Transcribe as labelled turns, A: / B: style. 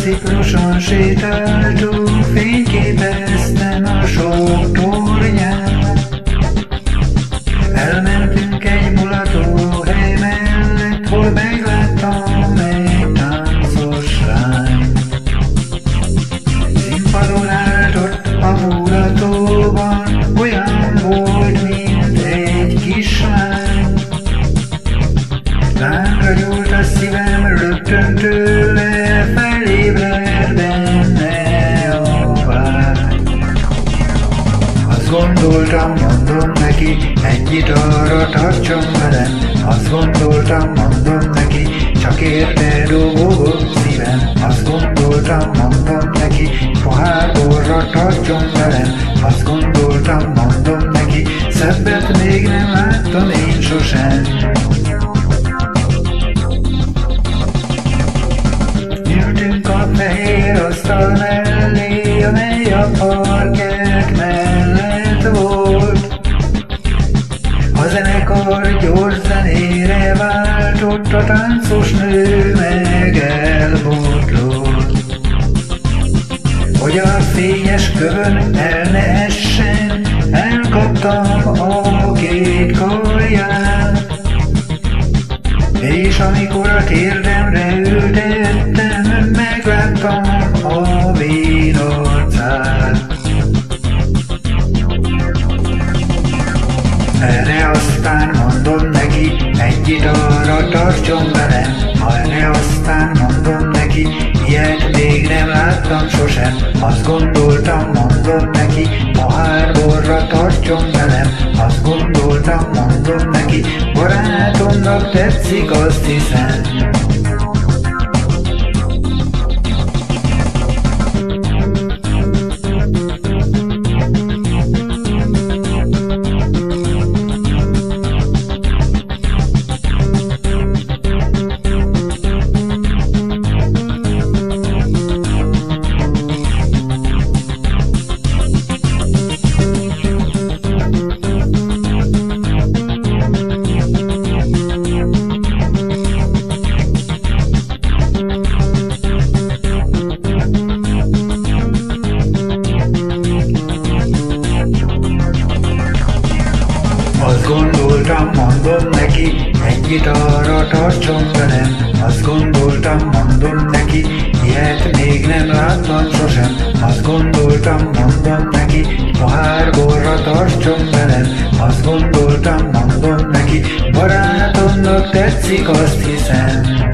A: Cikluson sétáltunk, fényképeztem a sok tornyát. Elmentünk egy mulatóhely mellett, hol megláttam egy táncos lányt. Színpadon állt ott a mulatóban, olyan volt, mint egy kislány. Lángra gyúlt a szívem rögtön tőle, felébred benne a vágy. Azt gondoltam, mondom neki, egy gitarra tartson velem. Azt gondoltam, mondom neki, csak érte dobogott szívem. Azt gondoltam, mondom neki, pohár borra tartson velem. Azt gondoltam, mondom neki, szebbet még nem láttam én sosem. Ültünk a fehér asztal mellé, amely a parkett mellett volt. A zenekar gyors zenére váltott, a táncos nő meg elbotlott. Hogy a fényes kövön el ne essen, elkaptam a két karját. És amikor a térdemre ültettem, megláttam a vén arcát. Erre aztán mondom neki, egy gitarra tartson velem. Erre aztán mondom neki, ilyet még nem láttam sosem. Azt gondoltam, mondom neki, pohár borra tartson velem. Azt gondoltam, mondom neki, barátomnak tetszik, azt hiszem. Azt gondoltam, mondom neki, egy gitarra tartson velem. Azt gondoltam, mondom neki, ilyet még nem láttam sosem. Azt gondoltam, mondom neki, pohár borra tartson velem. Azt gondoltam, mondom neki, barátomnak tetszik, azt hiszem.